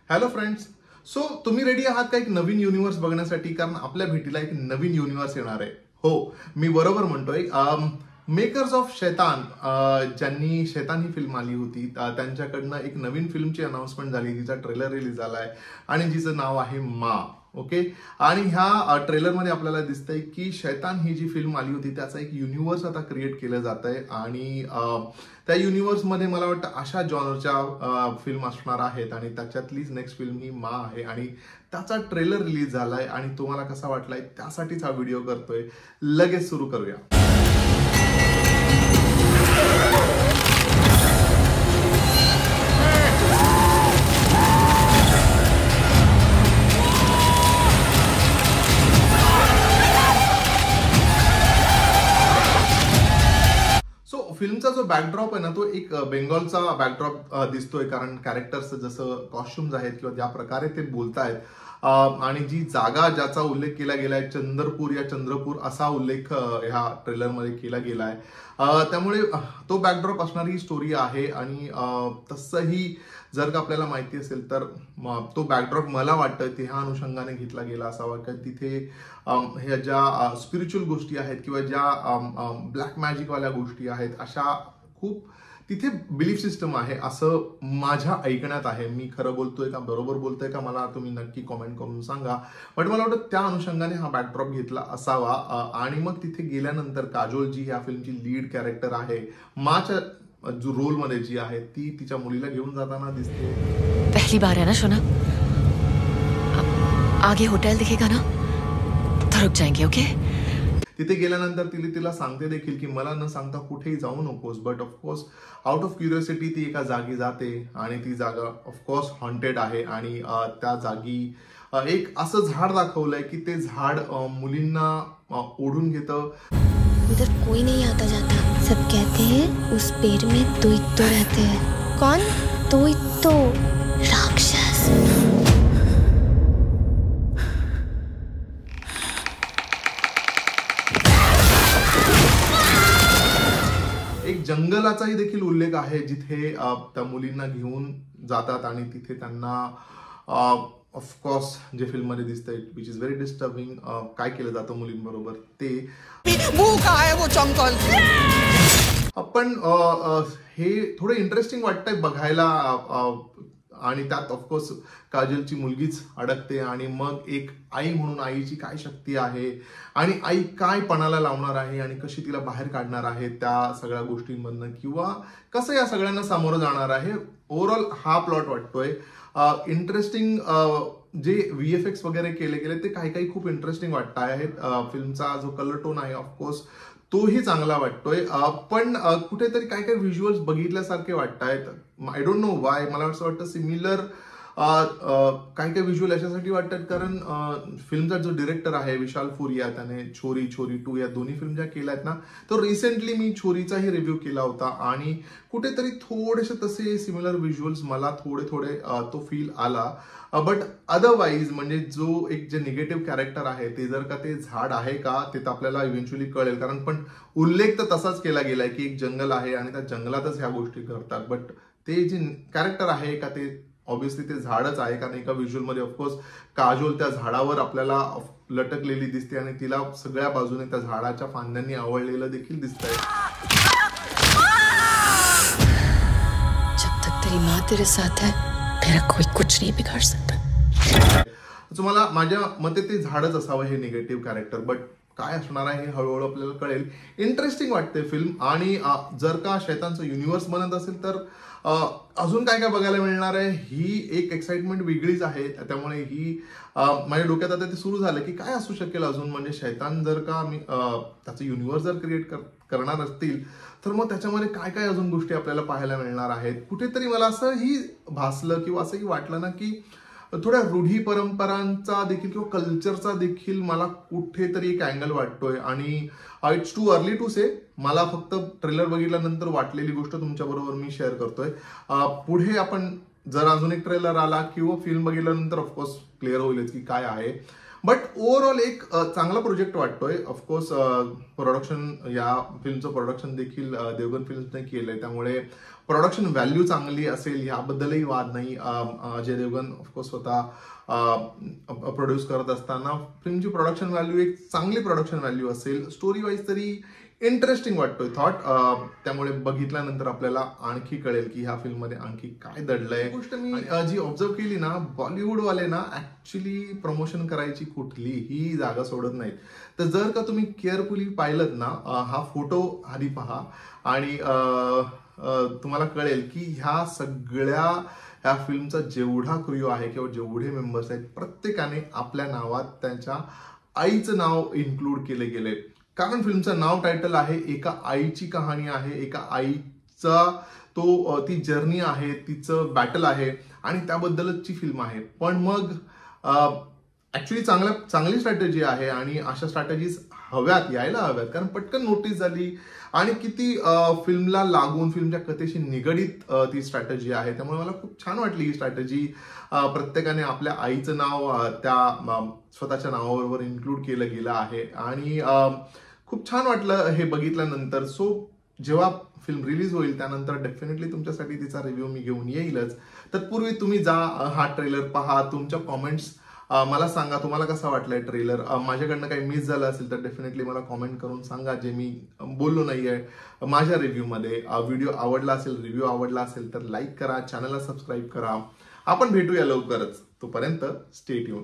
Hello friends. So तुम्ही ready आहात का एक नवीन युनिव्हर्स बघण्यासाठी? कारण आपल्या भेटीला एक नवीन युनिव्हर्स येणार आहे. हो, मी बरोबर म्हणतोय. मेकर्स ऑफ शैतान, ज्यांनी शैतान ही फिल्म आली होती, त्यांच्याकडनं एक नवीन फिल्मची अनाउन्समेंट झाली, जिचा ट्रेलर रिलीज झालाय आणि जिचं नाव आहे मा. ओके. आणि ह्या ट्रेलरमध्ये आपल्याला दिसतंय की शैतान ही जी फिल्म आली होती त्याचा एक युनिव्हर्स आता क्रिएट केलं जात आहे आणि त्या युनिव्हर्समध्ये मला वाटतं अशा जॉनरच्या फिल्म असणार आहेत आणि त्याच्यातलीच नेक्स्ट फिल्म ही मा आहे आणि त्याचा ट्रेलर रिलीज झालाय आणि तुम्हाला कसा वाटलाय त्यासाठीच हा व्हिडिओ करतोय. लगेच सुरू करूया. फिल्मचा जो बॅकड्रॉप आहे ना, तो एक बेंगॉलचा बॅकड्रॉप दिसतोय, कारण कॅरेक्टर्स जसं कॉस्ट्युम्स आहेत किंवा ज्या प्रकारे ते बोलतायत आणि जी जागा ज्याचा उल्लेख केला गेलाय चंद्रपूर असा उल्लेख ह्या ट्रेलरमध्ये केला गेलाय. त्यामुळे तो बॅकड्रॉप असणारी स्टोरी आहे आणि तसंही जर का आपल्याला माहिती असेल तर तो बॅकड्रॉप मला वाटतं ह्या अनुषंगाने घेतला गेला असावा, कारण तिथे ह्या ज्या स्पिरिच्युअल गोष्टी आहेत किंवा ज्या ब्लॅक मॅजिकवाल्या गोष्टी आहेत अशा खूप तिथे बिलीफ सिस्टम आहे असं माझ्या ऐकण्यात आहे. मी खरं बोलतोय का बरोबर बोलतोय का मला तुम्ही नक्की कॉमेंट करून सांगा. बट मला वाटतं त्या अनुषंगाने हा बॅकड्रॉप घेतला असावा. आणि मग तिथे गेल्यानंतर काजोल जी ह्या फिल्मची लीड कॅरेक्टर आहे, माच्या जो रोल मध्ये जी आहे, ती तिच्या मुलीला घेऊन जाताना दिसते. पहली बार है ना शोना, आगे होटल दिखेगा ना तो रुक जाएंगे. ओके. तिथे गेल्यानंतर तिला सांगते देखील की मला न सांगता कुठेही जाऊ नकोस. But of course out of curiosity ती एका जागी जाते आणि ती जागा ऑफकोर्स हॉन्टेड आहे आणि त्या जागी एक असं झाड दाखवलंय की ते झाड मुलींना ओढून घेतं. उधर कोई नहीं आता जाता, सब कहते हैं उस पेड़ में दुइत्तो रहते हैं. कौन? दुइत्तो राक्षस. एक जंगलाचाही देखील उल्लेख आहे जिथे त्या मुलींना घेऊन जातात आणि तिथे त्यांना ऑफकोर्स जे फिल्म मध्ये दिसतंय विच इज व्हेरी डिस्टर्बिंग, काय केलं जातं मुलींबरोबर ते. पण हे थोडं इंटरेस्टिंग वाटतंय बघायला आणि त्यात ऑफकोर्स काजलची मुलगीच अडकते आणि मग एक आई म्हणून आईची काय शक्ती आहे आणि आई काय पणाला लावणार आहे आणि कशी तिला बाहेर काढणार आहे त्या सगळ्या गोष्टींमधनं किंवा कसं या सगळ्यांना सामोरं जाणार आहे. ओव्हरऑल हा प्लॉट वाटतोय इंटरेस्टिंग. जे VFX वगैरे केले गेले ते काही खूप इंटरेस्टिंग वाटत आहेत. फिल्मचा जो कलर टोन आहे ऑफकोर्स तोही चांगला वाटतोय. पण कुठेतरी काय व्हिज्युअल्स बघितल्यासारखे वाटत आहेत. I don't know Y. मला असं वाटतं सिमिलर काय व्हिज्युअल याच्यासाठी वाटतात कारण फिल्मचा जो डिरेक्टर आहे विशाल फुरिया, त्याने छोरी 2 या दोन्ही फिल्म ज्या केल्या आहेत ना, तर रिसेंटली मी छोरीचाही रिव्ह्यू केला होता आणि कुठेतरी थोडेसे तसे सिमिलर व्हिज्युअल्स मला थोडे तो फील आला. बट अदरवाईज म्हणजे जो एक जे निगेटिव्ह कॅरेक्टर आहे ते जर का ते झाड आहे का ते तर आपल्याला इव्हेंच्युअली कळेल, कारण पण उल्लेख तर तसाच केला गेलाय की एक जंगल आहे आणि त्या जंगलातच ह्या गोष्टी घडतात. बट ते जे कॅरेक्टर आहे का ते ऑब्व्हियसली ते झाडच आहे, कारण एका व्हिज्युअल मध्ये ऑफकोर्स काजोल त्या झाडावर आपल्याला लटकलेली दिसते आणि तिला सगळ्या बाजूने त्या झाडाच्या फांद्यांनी आवळलेलं देखील दिसतंय. जब तक तेरी माँ तेरे साथ है तेरा कोई कुछ नहीं बिगाड़ सकता. मला माझ्या मते ते झाडच असावं हे निगेटिव्ह कॅरेक्टर. बट काय असणार आहे हे हळूहळू आपल्याला कळेल. इंटरेस्टिंग वाटते फिल्म आणि जर का शैतानचं युनिव्हर्स बनत असेल तर अजून काय बघायला मिळणार आहे ही एक एक्साइटमेंट वेगळीच आहे. त्यामुळे ही माझ्या डोक्यात आता ते सुरू झालं की काय असू शकेल अजून. म्हणजे शैतान जर का मी त्याचं युनिव्हर्स जर क्रिएट करणार असतील तर मग त्याच्यामध्ये काय अजून गोष्टी आपल्याला पाहायला मिळणार आहेत. कुठेतरी मला असंही भासलं किंवा असंही वाटलं ना की थोड्या रूढी परंपरांचा देखील किंवा कल्चरचा देखील मला कुठेतरी एक अँगल वाटतोय आणि इट्स टू अर्ली टू से. मला फक्त ट्रेलर बघितल्यानंतर वाटलेली गोष्ट तुमच्या बरोबर मी शेअर करतोय. पुढे आपण जर अजून एक ट्रेलर आला किंवा फिल्म बघितल्यानंतर ऑफकोर्स क्लिअर होईलच की काय आहे. बट ओव्हरऑल एक चांगला प्रोजेक्ट वाटतोय. ऑफकोर्स प्रोडक्शन, या फिल्मचं प्रोडक्शन देखील देवगन फिल्म्सने केलंय, त्यामुळे प्रोडक्शन व्हॅल्यू चांगली असेल याबद्दलही वाद नाही. अजय देवगन ऑफकोर्स स्वतः प्रोड्यूस करत असताना फिल्मची प्रोडक्शन व्हॅल्यू एक चांगली प्रोडक्शन व्हॅल्यू असेल. स्टोरी वाईज तरी इंटरेस्टिंग वाटतोय थॉट. त्यामुळे बघितल्यानंतर आपल्याला आणखी कळेल की ह्या फिल्म मध्ये आणखी काय दडलंय. गोष्ट मी जी ऑब्झर्व केली ना, बॉलिवूड वाले ना ऍक्च्युली प्रमोशन करायची कुठलीही जागा सोडत नाहीत. तर जर का तुम्ही केअरफुली पाहिलं ना, हा फोटो आधी पहा आणि तुम्हाला कळेल की ह्या फिल्मचा जेवढा क्रू आहे किंवा जेवढे मेंबर्स आहेत, प्रत्येकाने आपल्या नावात त्यांच्या आईचं नाव इन्क्लूड केले गेले. कारण फिल्मचं नाव टायटल आहे, एका आईची कहाणी आहे, एका आईचा ती जर्नी आहे, तिचं बॅटल आहे आणि त्याबद्दलची फिल्म आहे. पण मग ऍक्च्युली चांगली स्ट्रॅटेजी आहे आणि अशा स्ट्रॅटेजीज यायला हव्यात, कारण पटकन नोटीस झाली आणि किती फिल्मला लागून फिल्मच्या कथेशी निगडीत ती स्ट्रॅटेजी आहे. त्यामुळे मला खूप छान वाटली ही स्ट्रॅटेजी. प्रत्येकाने आपल्या आईचं नाव त्या स्वतःच्या नावाबरोबर इन्क्लूड केलं गेलं आहे आणि खूप छान वाटलं हे बघितल्यानंतर. सो जेव्हा फिल्म रिलीज होईल त्यानंतर डेफिनेटली तुमच्यासाठी तिचा रिव्ह्यू मी घेऊन येईलच. तत्पूर्वी तुम्ही जा, हा ट्रेलर पहा, तुमच्या कॉमेंट्स मला सांगा तुम्हाला कसा वाटलाय ट्रेलर. माझ्याकडनं काही मिस झालं असेल तर डेफिनेटली मला कॉमेंट करून सांगा, जे मी बोललो नाहीये माझ्या रिव्ह्यू मध्ये. व्हिडिओ आवडला असेल, रिव्ह्यू आवडला असेल तर लाईक करा, चॅनलला सबस्क्राईब करा. आपण भेटूया लवकरच. तोपर्यंत स्टे ट्यून.